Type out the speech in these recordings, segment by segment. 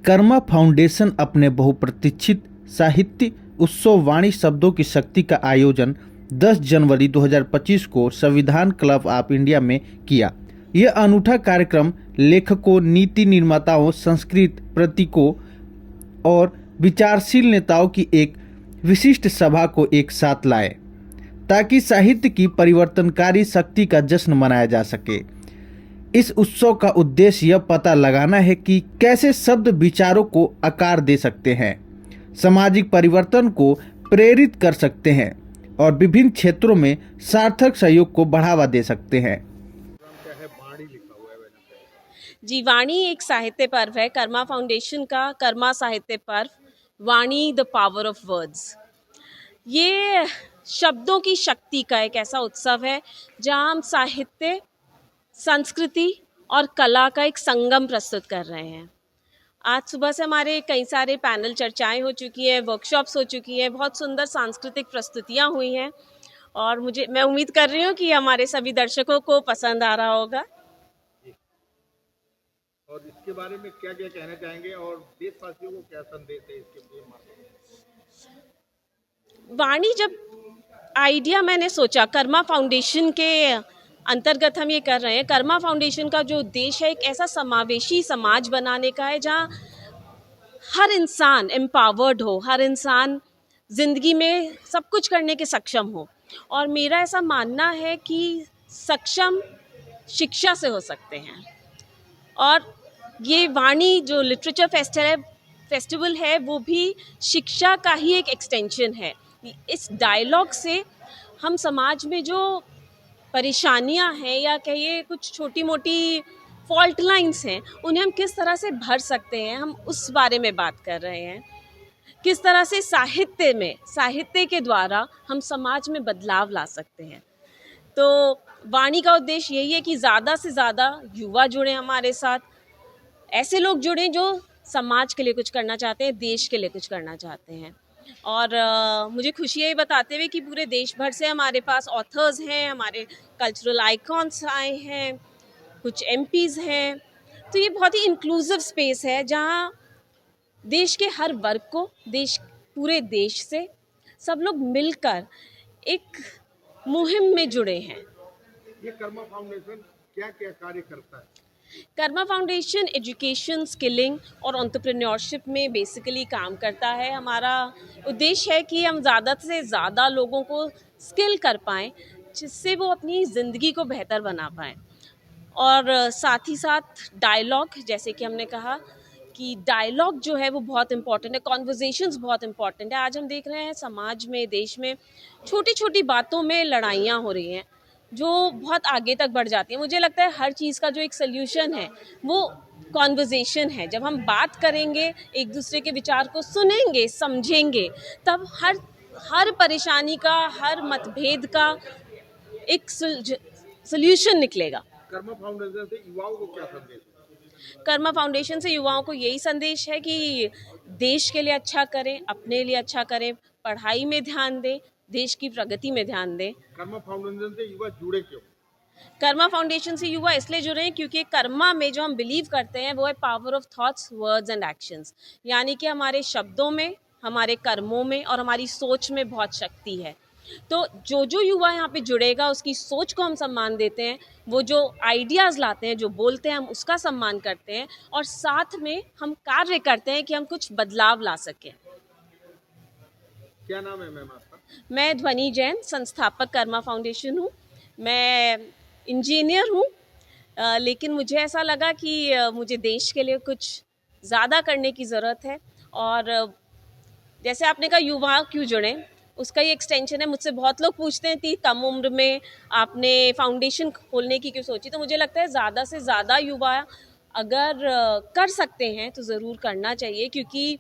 Karma foundation अपने बहुप्रतीक्षित साहित्य उत्सव वाणी शब्दों की शक्ति का आयोजन 10 जनवरी 2025 को संविधान क्लब ऑफ इंडिया में किया। यह अनूठा कार्यक्रम लेखकों, नीति निर्माताओं, संस्कृत प्रतीकों और विचारशील नेताओं की एक विशिष्ट सभा को एक साथ लाए ताकि साहित्य की परिवर्तनकारी शक्ति का जश्न मनाया जा सके। इस उत्सव का उद्देश्य यह पता लगाना है कि कैसे शब्द विचारों को आकार दे सकते हैं, सामाजिक परिवर्तन को प्रेरित कर सकते हैं और विभिन्न क्षेत्रों में सार्थक सहयोग को बढ़ावा दे सकते हैं। जी, वाणी एक साहित्य पर्व है। कर्मा फाउंडेशन का कर्मा साहित्य पर्व, वाणी द पावर ऑफ वर्ड्स, ये शब्दों की शक्ति का एक ऐसा उत्सव है जहां हम साहित्य, संस्कृति और कला का एक संगम प्रस्तुत कर रहे हैं। आज सुबह से हमारे कई सारे पैनल चर्चाएं हो चुकी हैं, वर्कशॉप्स हो चुकी हैं, बहुत सुंदर सांस्कृतिक प्रस्तुतियां हुई हैं और मैं उम्मीद कर रही हूं कि हमारे सभी दर्शकों को पसंद आ रहा होगा। और इसके बारे में क्या क्या कहना चाहेंगे और देशवासियों को क्या संदेश है इसके माध्यम से? वाणी जब आइडिया मैंने सोचा, कर्मा फाउंडेशन के अंतर्गत हम ये कर रहे हैं। कर्मा फाउंडेशन का जो उद्देश्य है एक ऐसा समावेशी समाज बनाने का है जहाँ हर इंसान एम्पावर्ड हो, हर इंसान ज़िंदगी में सब कुछ करने के सक्षम हो। और मेरा ऐसा मानना है कि सक्षम शिक्षा से हो सकते हैं। और ये वाणी जो लिटरेचर फेस्टिवल है वो भी शिक्षा का ही एक एक्सटेंशन है। इस डायलॉग से हम समाज में जो परेशानियां हैं या कहिए कुछ छोटी मोटी फॉल्ट लाइंस हैं, उन्हें हम किस तरह से भर सकते हैं, हम उस बारे में बात कर रहे हैं। किस तरह से साहित्य के द्वारा हम समाज में बदलाव ला सकते हैं। तो वाणी का उद्देश्य यही है कि ज़्यादा से ज़्यादा युवा जुड़े हमारे साथ, ऐसे लोग जुड़ें जो समाज के लिए कुछ करना चाहते हैं, देश के लिए कुछ करना चाहते हैं। और मुझे खुशी है बताते हुए कि पूरे देश भर से हमारे पास ऑथर्स हैं, हमारे कल्चरल आइकॉन्स आए हैं, कुछ एमपीज़ हैं। तो ये बहुत ही इंक्लूसिव स्पेस है जहाँ देश के हर वर्ग को, पूरे देश से सब लोग मिलकर एक मुहिम में जुड़े हैं। ये कर्मा फाउंडेशन क्या क्या कार्य करता है? कर्मा फाउंडेशन एजुकेशन, स्किलिंग और एंटरप्रेन्योरशिप में बेसिकली काम करता है। हमारा उद्देश्य है कि हम ज़्यादा से ज़्यादा लोगों को स्किल कर पाएँ जिससे वो अपनी ज़िंदगी को बेहतर बना पाएँ। और साथ ही साथ डायलॉग, जैसे कि हमने कहा कि डायलॉग जो है वो बहुत इम्पॉर्टेंट है, कॉन्वर्जेशंस बहुत इम्पॉर्टेंट है। आज हम देख रहे हैं समाज में, देश में छोटी छोटी बातों में लड़ाइयाँ हो रही हैं जो बहुत आगे तक बढ़ जाती हैं। मुझे लगता है हर चीज़ का जो एक सल्यूशन है वो कॉन्वर्जेशन है। जब हम बात करेंगे, एक दूसरे के विचार को सुनेंगे, समझेंगे, तब हर परेशानी का, हर मतभेद का एक सल्यूशन निकलेगा। कर्मा फाउंडेशन से युवाओं को क्या संदेश है? कर्मा फाउंडेशन से युवाओं को यही संदेश है कि देश के लिए अच्छा करें, अपने लिए अच्छा करें, पढ़ाई में ध्यान दें, देश की प्रगति में ध्यान दें। कर्मा फाउंडेशन से युवा जुड़े क्यों? कर्मा फाउंडेशन से युवा इसलिए जुड़े हैं क्योंकि कर्मा में जो हम बिलीव करते हैं वो है power of thoughts, words and actions. यानी कि हमारे शब्दों में, हमारे कर्मों में और हमारी सोच में बहुत शक्ति है। तो जो युवा यहाँ पे जुड़ेगा उसकी सोच को हम सम्मान देते हैं, वो जो आइडियाज़ लाते हैं, जो बोलते हैं, हम उसका सम्मान करते हैं और साथ में हम कार्य करते हैं कि हम कुछ बदलाव ला सकें। क्या नाम है मैम आपका? मैं ध्वनि जैन, संस्थापक कर्मा फाउंडेशन हूँ। मैं इंजीनियर हूँ, लेकिन मुझे ऐसा लगा कि मुझे देश के लिए कुछ ज़्यादा करने की ज़रूरत है। और जैसे आपने कहा युवा क्यों जुड़ें, उसका ही एक्सटेंशन है। मुझसे बहुत लोग पूछते हैं कि कम उम्र में आपने फाउंडेशन खोलने की क्यों सोची। तो मुझे लगता है ज़्यादा से ज़्यादा युवा अगर कर सकते हैं तो ज़रूर करना चाहिए, क्योंकि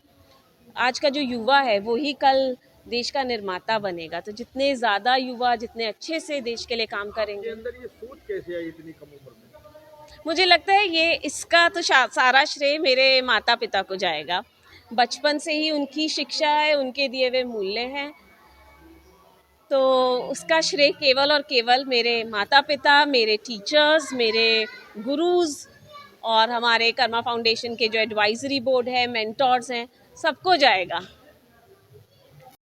आज का जो युवा है वो ही कल देश का निर्माता बनेगा। तो जितने ज़्यादा युवा जितने अच्छे से देश के लिए काम करेंगे। अंदर ये सोच कैसे आई इतनी कम उम्र में? मुझे लगता है इसका तो सारा श्रेय मेरे माता पिता को जाएगा। बचपन से ही उनकी शिक्षा है, उनके दिए हुए मूल्य हैं, तो उसका श्रेय केवल और केवल मेरे माता पिता, मेरे टीचर्स, मेरे गुरुज़ और हमारे कर्मा फाउंडेशन के जो एडवाइजरी बोर्ड है, मेंटोर्स हैं, सबको जाएगा।